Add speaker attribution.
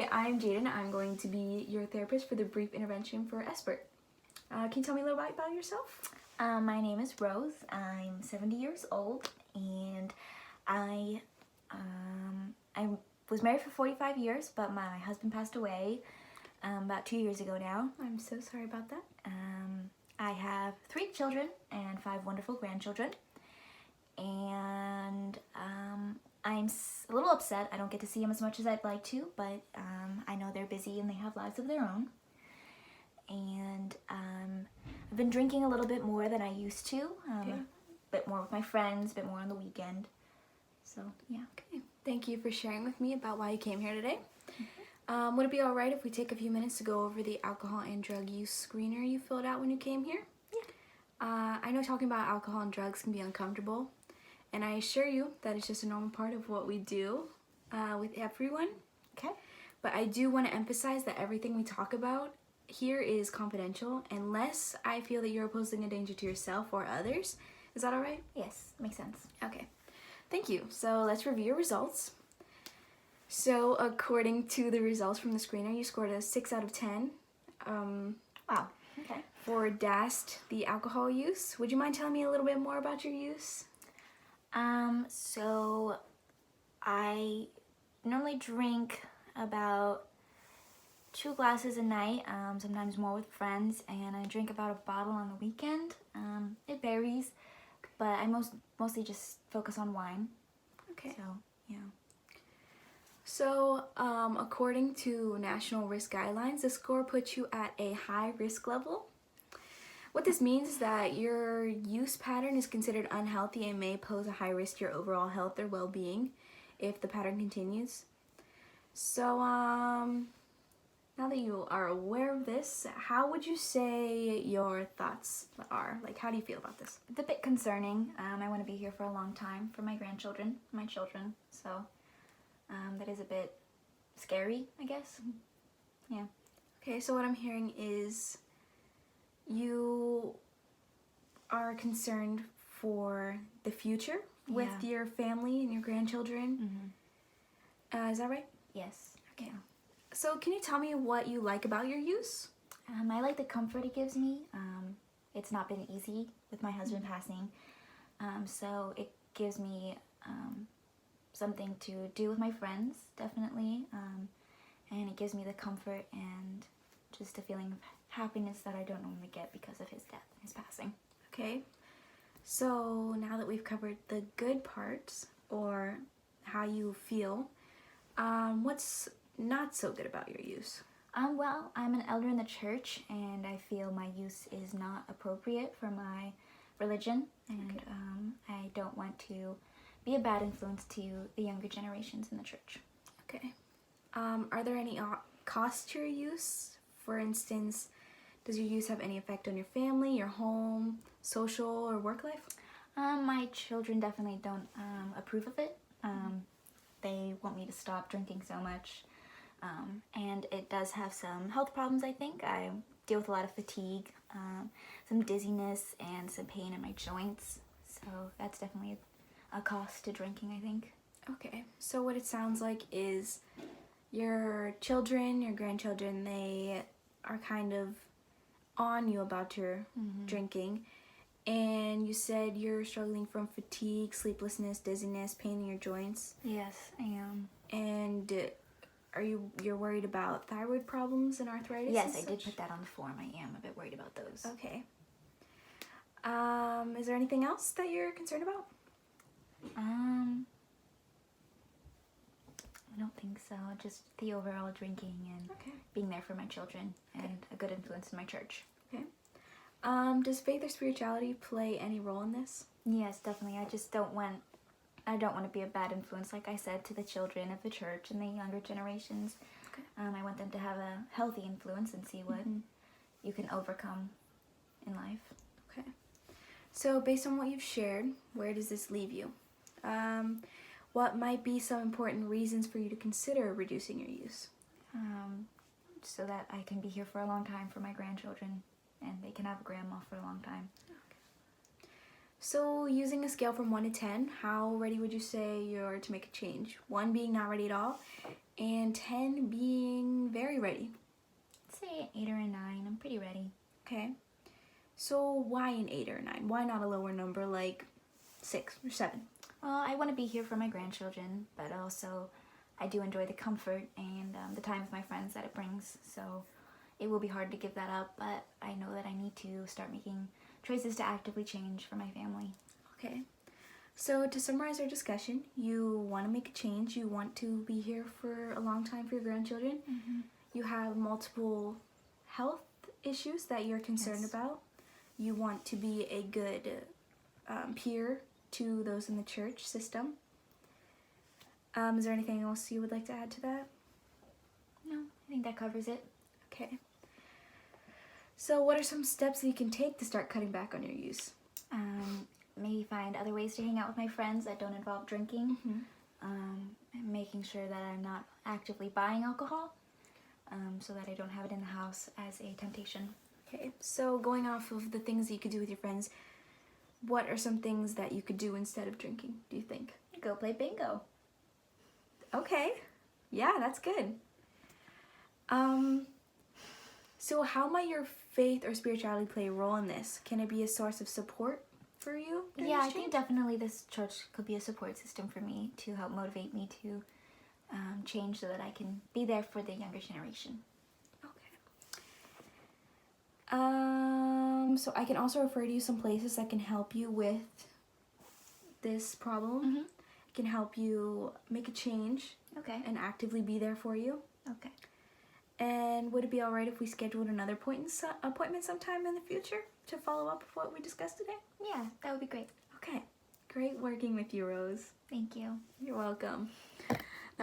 Speaker 1: I'm Jaden. I'm going to be your therapist for the brief intervention for SBIRT. Can you tell me a little bit about yourself?
Speaker 2: My name is Rose. I'm 70 years old, and I was married for 45 years, but my husband passed away about 2 years ago now.
Speaker 1: I'm so sorry about that.
Speaker 2: I have 3 children and 5 wonderful grandchildren, and I'm a little upset I don't get to see them as much as I'd like to, but I know they're busy and they have lives of their own. And I've been drinking a little bit more than I used to, a bit more with my friends, a bit more on the weekend. So, yeah.
Speaker 1: Okay. Thank you for sharing with me about why you came here today. Would it be all right if we take a few minutes to go over the alcohol and drug use screener you filled out when you came here?
Speaker 2: Yeah.
Speaker 1: I know talking about alcohol and drugs can be uncomfortable, and I assure you that it's just a normal part of what we do with everyone.
Speaker 2: Okay.
Speaker 1: But I do want to emphasize that everything we talk about here is confidential unless I feel that you're posing a danger to yourself or others. Is that all right?
Speaker 2: Yes, makes sense.
Speaker 1: Okay. Thank you. So let's review your results. So according to the results from the screener, you scored a 6 out of 10.
Speaker 2: Wow. Okay.
Speaker 1: For DAST, the alcohol use. Would you mind telling me a little bit more about your use?
Speaker 2: So I normally drink about 2 glasses a night, sometimes more with friends, and I drink about a bottle on the weekend. It varies, but I mostly just focus on wine.
Speaker 1: Okay.
Speaker 2: So, yeah.
Speaker 1: So, according to national risk guidelines, the score puts you at a high risk level. What this means is that your use pattern is considered unhealthy and may pose a high risk to your overall health or well-being if the pattern continues. So, now that you are aware of this, how would you say your thoughts are? Like, how do you feel about this?
Speaker 2: It's a bit concerning. I want to be here for a long time for my grandchildren, my children, so that is a bit scary, I guess. Yeah.
Speaker 1: Okay, so what I'm hearing is you are concerned for the future with your family and your grandchildren. Is that right?
Speaker 2: Yes.
Speaker 1: Okay. So can you tell me what you like about your use?
Speaker 2: I like the comfort it gives me. It's not been easy with my husband passing, so it gives me something to do with my friends, definitely, and it gives me the comfort and just a feeling of happiness that I don't normally get because of his death and his passing.
Speaker 1: Okay, so now that we've covered the good parts, or how you feel, what's not so good about your use?
Speaker 2: Well, I'm an elder in the church, and I feel my use is not appropriate for my religion, and I don't want to be a bad influence to the younger generations in the church.
Speaker 1: Okay. Are there any costs to your use? For instance, does your use have any effect on your family, your home, social, or work life?
Speaker 2: My children definitely don't approve of it. They want me to stop drinking so much. And it does have some health problems, I think. I deal with a lot of fatigue, some dizziness, and some pain in my joints. So that's definitely a cost to drinking, I think.
Speaker 1: Okay, so what it sounds like is your children, your grandchildren, they are kind of on you about your drinking. And you said you're struggling from fatigue, sleeplessness, dizziness, pain in your joints.
Speaker 2: Yes, I am.
Speaker 1: And you're worried about thyroid problems and arthritis?
Speaker 2: Yes, I did put that on the form. I am a bit worried about those.
Speaker 1: Okay. Is there anything else that you're concerned about?
Speaker 2: I don't think so. Just the overall drinking and being there for my children and a good influence in my church.
Speaker 1: Okay. Does faith or spirituality play any role in this?
Speaker 2: Yes, definitely. I don't want to be a bad influence, like I said, to the children of the church and the younger generations.
Speaker 1: Okay.
Speaker 2: I want them to have a healthy influence and see what you can overcome in life.
Speaker 1: Okay. So based on what you've shared, where does this leave you? What might be some important reasons for you to consider reducing your use?
Speaker 2: So that I can be here for a long time for my grandchildren and they can have a grandma for a long time.
Speaker 1: Okay. So using a scale from 1 to 10, how ready would you say you're to make a change? 1 being not ready at all, and 10 being very ready.
Speaker 2: Say an 8 or a 9. I'm pretty ready.
Speaker 1: Okay. So why an 8 or a 9? Why not a lower number like 6 or 7?
Speaker 2: Well, I want to be here for my grandchildren, but also I do enjoy the comfort and the time with my friends that it brings. So it will be hard to give that up, but I know that I need to start making choices to actively change for my family.
Speaker 1: Okay. So to summarize our discussion, you want to make a change. You want to be here for a long time for your grandchildren.
Speaker 2: Mm-hmm.
Speaker 1: You have multiple health issues that you're concerned
Speaker 2: Yes.
Speaker 1: about. You want to be a good peer to those in the church system. Is there anything else you would like to add to that?
Speaker 2: No, I think that covers it.
Speaker 1: Okay. So what are some steps that you can take to start cutting back on your use?
Speaker 2: Maybe find other ways to hang out with my friends that don't involve drinking.
Speaker 1: Mm-hmm.
Speaker 2: And making sure that I'm not actively buying alcohol, so that I don't have it in the house as a temptation.
Speaker 1: Okay, so going off of the things that you could do with your friends, what are some things that you could do instead of drinking, do you think?
Speaker 2: Go play bingo.
Speaker 1: Okay, yeah, that's good. So how might your faith or spirituality play a role in this? Can it be a source of support for you? during
Speaker 2: Yeah,
Speaker 1: this
Speaker 2: I think
Speaker 1: change?
Speaker 2: definitely this church could be a support system for me to help motivate me to change so that I can be there for the younger generation.
Speaker 1: So I can also refer to you some places that can help you with this problem.
Speaker 2: Mm-hmm.
Speaker 1: Can help you make a change
Speaker 2: Okay.
Speaker 1: and actively be there for you.
Speaker 2: Okay.
Speaker 1: And would it be all right if we scheduled another appointment sometime in the future to follow up with what we discussed today?
Speaker 2: Yeah, that would be great.
Speaker 1: Okay, great working with you, Rose.
Speaker 2: Thank you.
Speaker 1: You're welcome.